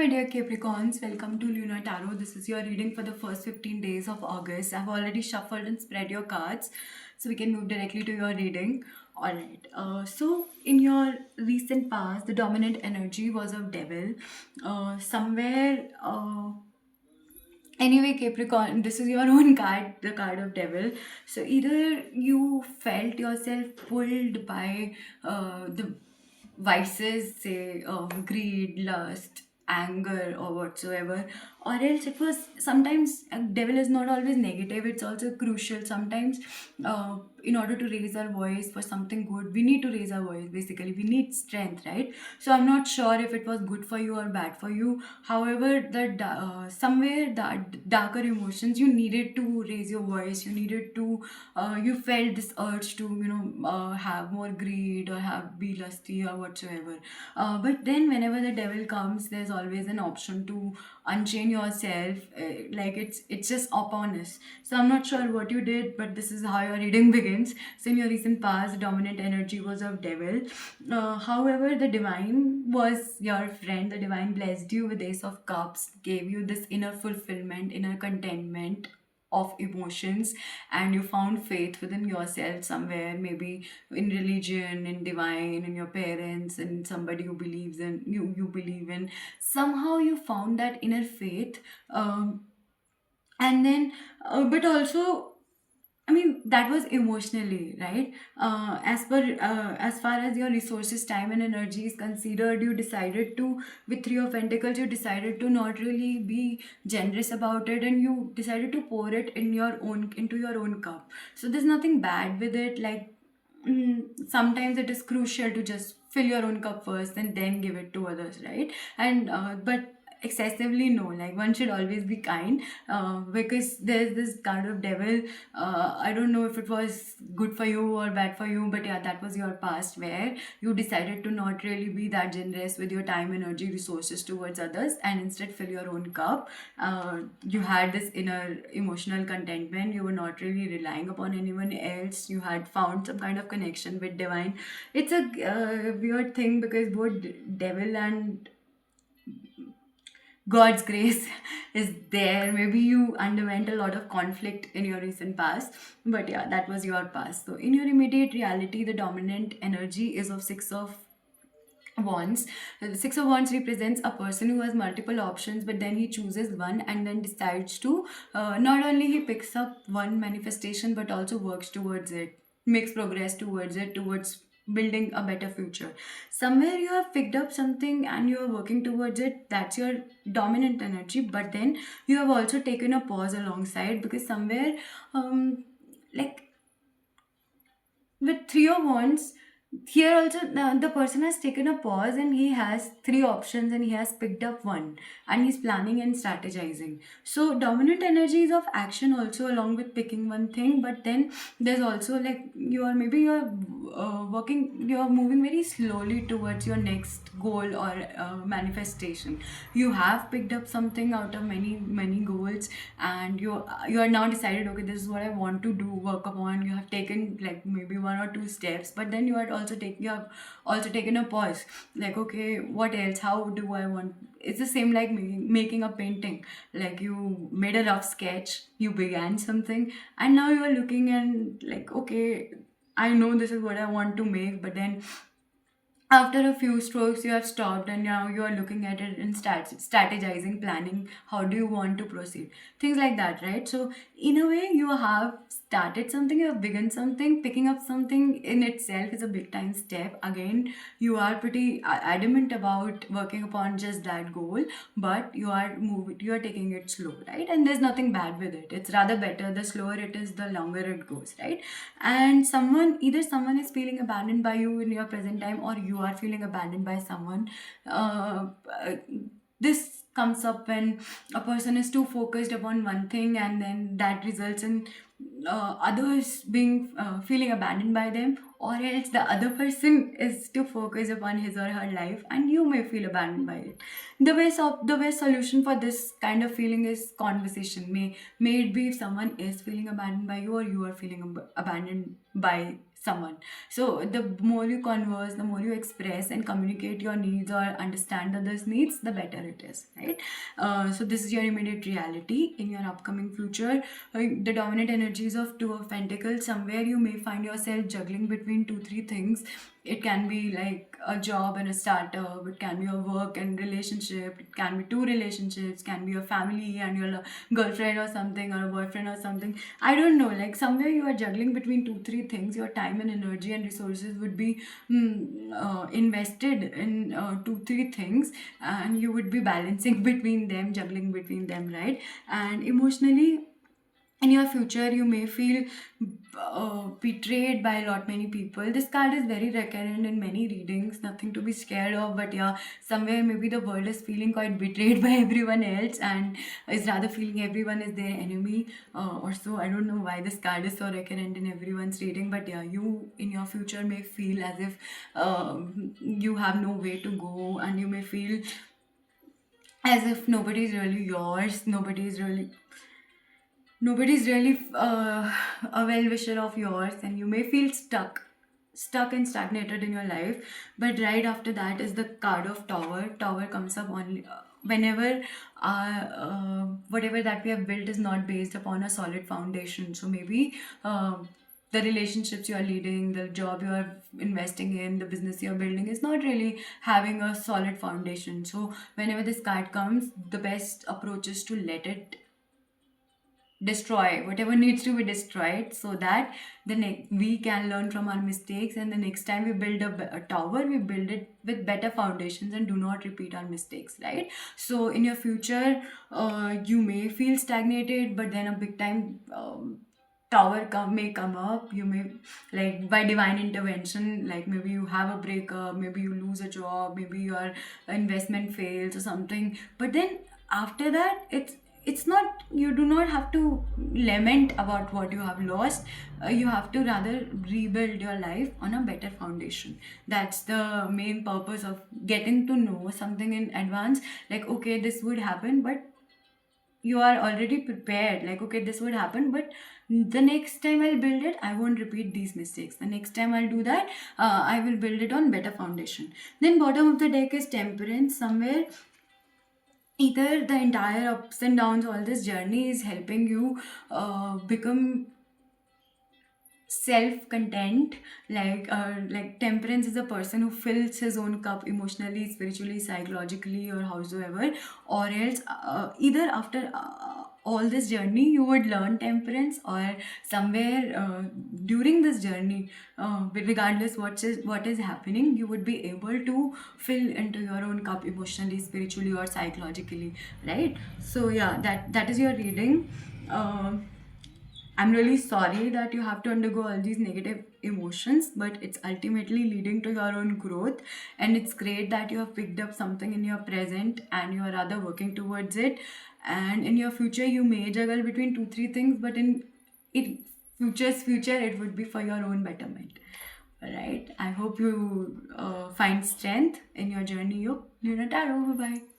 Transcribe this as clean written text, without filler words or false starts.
my dear Capricorns, welcome to Lunar Tarot. This is your reading for the first 15 days of August. I've already shuffled and spread your cards, so we can move directly to your reading. Alright, so in your recent past, the dominant energy was of Devil. Somewhere, anyway, Capricorn, this is your own card, the card of Devil. So either you felt yourself pulled by the vices, say greed, lust, anger, or whatsoever, or else it was sometimes devil is not always negative, it's also crucial. Sometimes, in order to raise our voice for something good, we need to raise our voice. Basically, we need strength, right? So I'm not sure if it was good for you or bad for you. However, somewhere the darker emotions, you needed to raise your voice. You needed to, you felt this urge to, have more greed or have be lusty or whatsoever. But then, whenever the devil comes, there's always an option to unchain yourself. Like it's just upon us. So I'm not sure what you did, but this is how your reading begins. So in your recent past, the dominant energy was of devil. However, the divine was your friend. The divine blessed you with Ace of Cups, gave you this inner fulfillment, inner contentment of emotions, and you found faith within yourself somewhere, maybe in religion, in divine, in your parents, in somebody who believes in you believe in. Somehow you found that inner faith. And then But also, I mean, that was emotionally, right? As far as your resources, time, and energy is considered, you decided to, with Three of Pentacles, you decided to not really be generous about it, and you decided to pour it into your own cup. So there's nothing bad with it. Like, sometimes it is crucial to just fill your own cup first and then give it to others, right? And but excessively, no. Like, one should always be kind, because there's this card of devil. I don't know if it was good for you or bad for you, but yeah, that was your past where you decided to not really be that generous with your time, energy, resources towards others, and instead fill your own cup. You had this inner emotional contentment. You were not really relying upon anyone else. You had found some kind of connection with divine. It's a weird thing, because both devil and God's grace is there. Maybe you underwent a lot of conflict in your recent past, but yeah, that was your past. So, in your immediate reality, the dominant energy is of Six of Wands. The Six of Wands represents a person who has multiple options, but then he chooses one and then decides to, not only he picks up one manifestation, but also works towards it, makes progress towards it, towards building a better future. Somewhere you have picked up something and you are working towards it. That's your dominant energy, but then you have also taken a pause alongside, because somewhere, like, with Three of Wands, here also the person has taken a pause and he has three options and he has picked up one, and he's planning and strategizing. So dominant energy is of action also, along with picking one thing. But then there's also, like, you're moving very slowly towards your next goal or manifestation. You have picked up something out of many goals, and you are now decided, okay, this is what I want to do, work upon. You have taken, like, maybe one or two steps, but then you have also taken a pause, like, okay, what else, how do I want. It's the same like making a painting. Like, you made a rough sketch, you began something, and now you are looking and, like, okay, I know this is what I want to make, but then after a few strokes you have stopped, and now you are looking at it and strategizing, planning how do you want to proceed, things like that, right? So in a way, you have started something, you have begun something. Picking up something in itself is a big time step. Again, you are pretty adamant about working upon just that goal, but you are taking it slow, right? And there's nothing bad with it. It's rather better. The slower it is, the longer it goes, right? And someone is feeling abandoned by you in your present time, or you are feeling abandoned by someone. This comes up when a person is too focused upon one thing, and then that results in others being feeling abandoned by them, or else the other person is too focused upon his or her life, and you may feel abandoned by it. The best solution for this kind of feeling is conversation. May it be if someone is feeling abandoned by you, or you are feeling abandoned by someone. So the more you converse, the more you express and communicate your needs or understand others' needs, the better it is, right? So this is your immediate reality. In your upcoming future, the dominant energies of Two of Pentacles, somewhere you may find yourself juggling between two, three things. It can be like a job and a startup, it can be a work and relationship, it can be two relationships, can be a family and your girlfriend or something, or a boyfriend or something. I don't know, like somewhere you are juggling between two, three things. Your time and energy and resources would be invested in two, three things, and you would be balancing between them, juggling between them, right? And emotionally, in your future you may feel betrayed by a lot many people. This card is very recurrent in many readings, nothing to be scared of, but yeah, somewhere maybe the world is feeling quite betrayed by everyone else and is rather feeling everyone is their enemy, or so. I don't know why this card is so recurrent in everyone's reading, but yeah, you in your future may feel as if you have no way to go, and you may feel as if nobody's really a well-wisher of yours, and you may feel stuck and stagnated in your life. But right after that is the card of Tower comes up only whenever whatever that we have built is not based upon a solid foundation. So maybe the relationships you are leading, the job you are investing in, the business you are building is not really having a solid foundation. So whenever this card comes, the best approach is to let it destroy whatever needs to be destroyed, so that we can learn from our mistakes, and the next time we build a tower, we build it with better foundations and do not repeat our mistakes, right? So in your future, you may feel stagnated, but then a big time tower may come up. You may, like by divine intervention, like maybe you have a breakup, maybe you lose a job, maybe your investment fails or something, but then after that it's not, you do not have to lament about what you have lost. You have to rather rebuild your life on a better foundation. That's the main purpose of getting to know something in advance, like okay, this would happen, but you are already prepared, like okay, this would happen, but the next time I'll build it, I won't repeat these mistakes. The next time I'll do that, I will build it on better foundation. Then bottom of the deck is Temperance. Somewhere either the entire ups and downs, all this journey is helping you become self-content. Like Temperance is a person who fills his own cup emotionally, spiritually, psychologically, or howsoever. Or else either after all this journey you would learn temperance, or somewhere during this journey, regardless what is happening, you would be able to fill into your own cup emotionally, spiritually, or psychologically, right? So yeah, that is your reading. I'm really sorry that you have to undergo all these negative emotions, but it's ultimately leading to your own growth. And it's great that you have picked up something in your present and you are rather working towards it. And in your future, you may juggle between two, three things, but in future, it would be for your own betterment. All right. I hope you find strength in your journey. Yo, Luna Tarot. Bye bye.